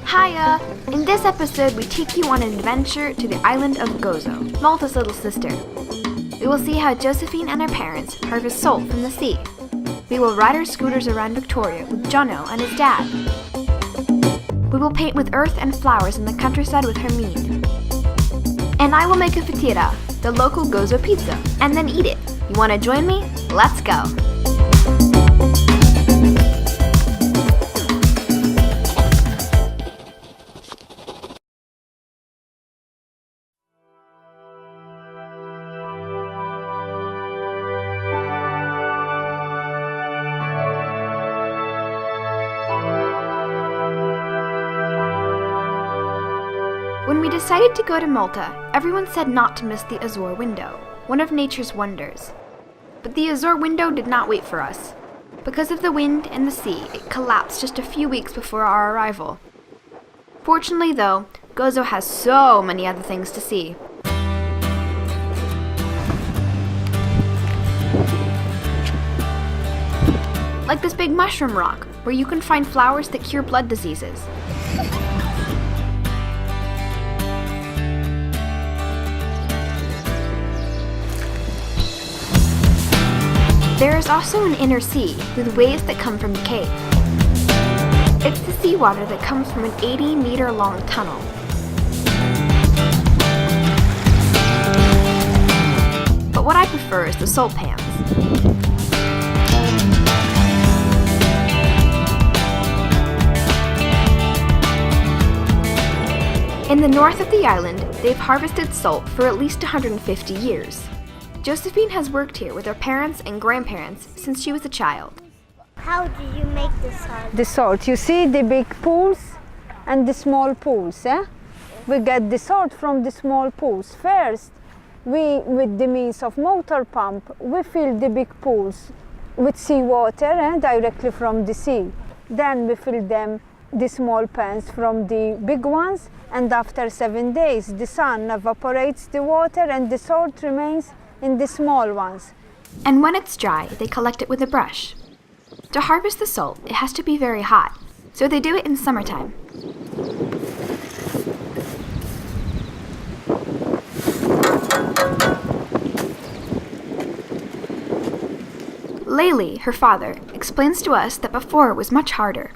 Hiya! In this episode, we take you on an adventure to the island of Gozo, Malta's little sister. We will see how Josephine and her parents harvest salt from the sea. We will ride our scooters around Victoria with Jono and his dad. We will paint with earth and flowers in the countryside with Hermine. And I will make a fatira, the local Gozo pizza, and then eat it. You want to join me? Let's go! When we decided to go to Malta, everyone said not to miss the Azure window, one of nature's wonders. But the Azure window did not wait for us. Because of the wind and the sea, it collapsed just a few weeks before our arrival. Fortunately, though, Gozo has so many other things to see. Like this big mushroom rock, where you can find flowers that cure blood diseases. There is also an inner sea with waves that come from the cave. It's the seawater that comes from an 80-meter-long tunnel. But what I prefer is the salt pans. In the north of the island, they've harvested salt for at least 150 years. Josephine has worked here with her parents and grandparents since she was a child. How do you make the salt? The salt, you see the big pools and the small pools, eh? We get the salt from the small pools. First, with the means of motor pump, we fill the big pools with seawater directly from the sea. Then we fill them, the small pans, from the big ones, and after 7 days, the sun evaporates the water and the salt remains in the small ones. And when it's dry, they collect it with a brush. To harvest the salt, it has to be very hot, so they do it in summertime. Layli, her father, explains to us that before it was much harder.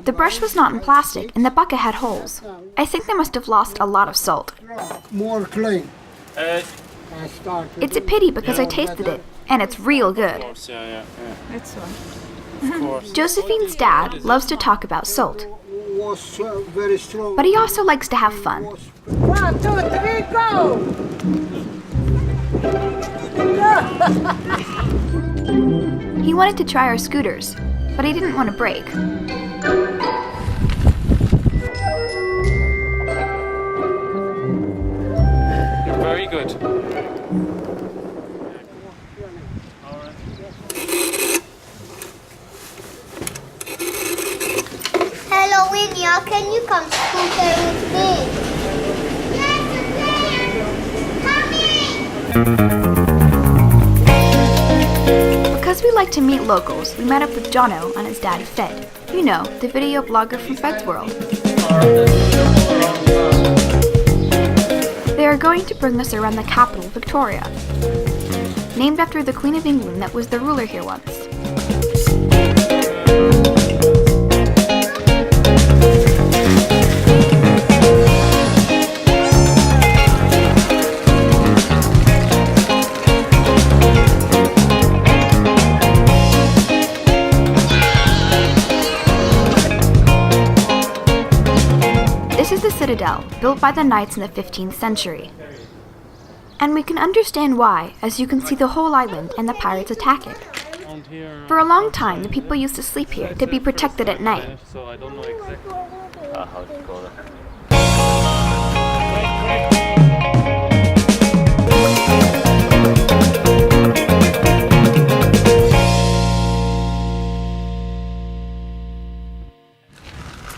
The brush was not in plastic and the bucket had holes. I think they must have lost a lot of salt. More clean. It's a pity because I tasted it, and it's real good. That's one. Josephine's dad loves to talk about salt, Was very strong. but he also likes to have fun. 1, 2, 3, go! He wanted to try our scooters, but he didn't want to break. Very good. Hello, Winya, can you come scooter with me? Yes, Because we like to meet locals, we met up with Jono and his dad Fed. You know, the video blogger from Fed's World. They are going to bring us around the capital, Victoria, named after the Queen of England that was the ruler here once. This is the citadel, built by the knights in the 15th century. And we can understand why, as you can see the whole island and the pirates attack it. For a long time, the people used to sleep here to be protected at night. So I don't know exactly how to call it.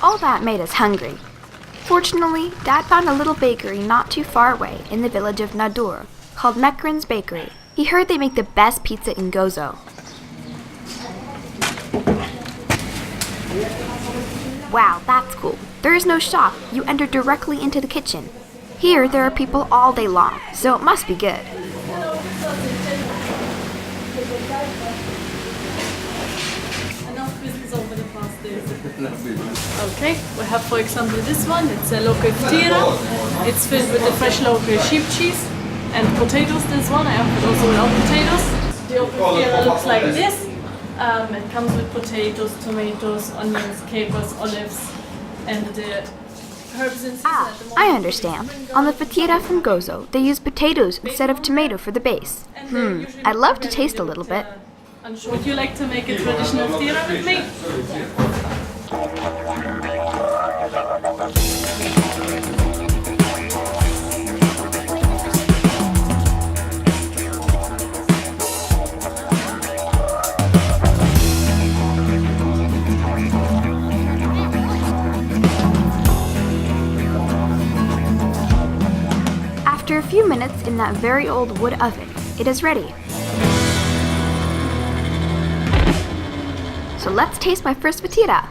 All that made us hungry. Fortunately, Dad found a little bakery not too far away in the village of Nadur, called Mekrin's Bakery. He heard they make the best pizza in Gozo. Wow, that's cool. There is no shop. You enter directly into the kitchen. Here, there are people all day long, so it must be good. Okay, we have for example this one, it's a local fatira. It's filled with the fresh local sheep cheese and potatoes. This one, I have it also without potatoes. The fatira looks like this. It comes with potatoes, tomatoes, onions, capers, olives, and the herbs and seasons. at the moment. I understand. On the fatira from Gozo, they use potatoes instead of tomato for the base. And they usually I'd love to prepare taste a it little with, bit. Would you like to make a traditional fatira with me? After a few minutes in that very old wood oven, it is ready. So let's taste my first fatira.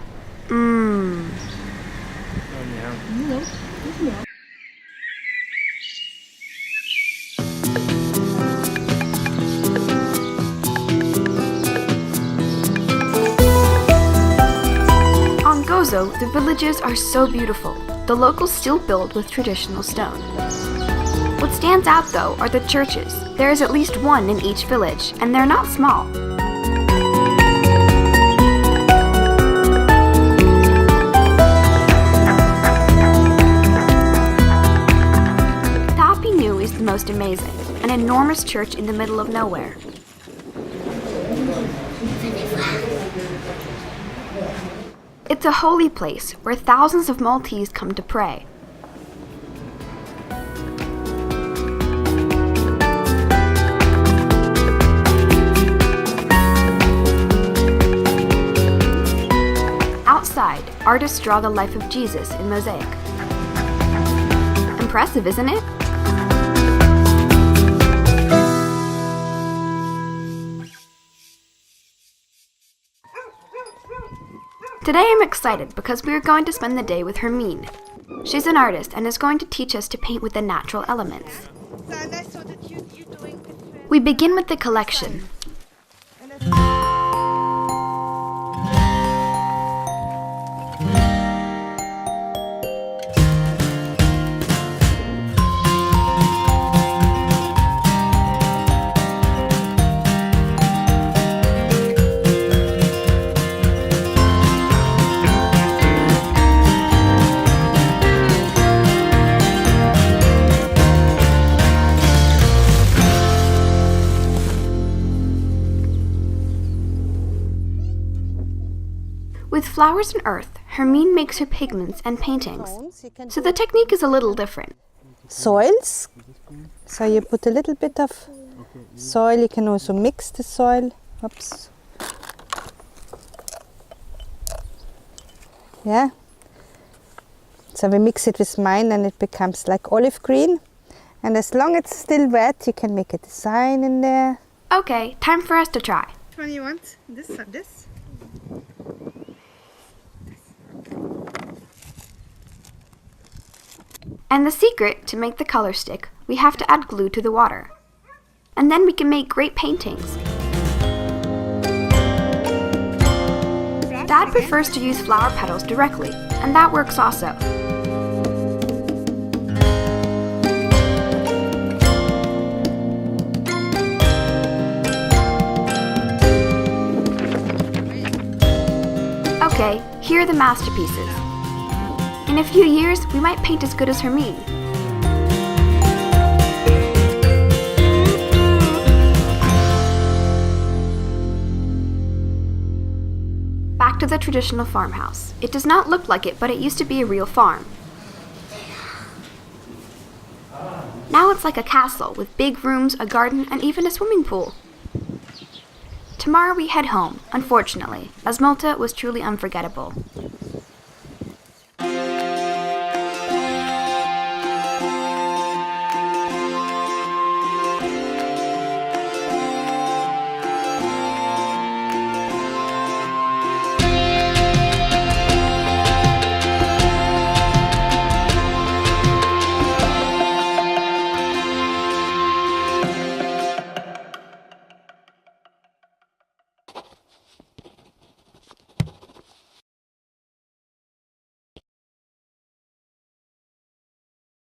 On Gozo, the villages are so beautiful. The locals still build with traditional stone. What stands out though are the churches. There is at least one in each village, and they're not small. Is the most amazing, an enormous church in the middle of nowhere. It's a holy place where thousands of Maltese come to pray. Outside, artists draw the life of Jesus in mosaic. Impressive, isn't it? Today I'm excited because we are going to spend the day with Hermine. She's an artist and is going to teach us to paint with the natural elements. We begin with the collection. With flowers and earth, Hermine makes her pigments and paintings. So the technique is a little different. Soils. So you put a little bit of soil. You can also mix the soil. Oops. Yeah. So we mix it with mine and it becomes like olive green. And as long as it's still wet, you can make a design in there. Okay, time for us to try. Which one you want? This or this? And the secret, to make the color stick, we have to add glue to the water. And then we can make great paintings. Dad prefers to use flower petals directly, and that works also. Okay, here are the masterpieces. In a few years, we might paint as good as Hermine. Back to the traditional farmhouse. It does not look like it, but it used to be a real farm. Now it's like a castle with big rooms, a garden, and even a swimming pool. Tomorrow we head home, unfortunately, as Malta was truly unforgettable.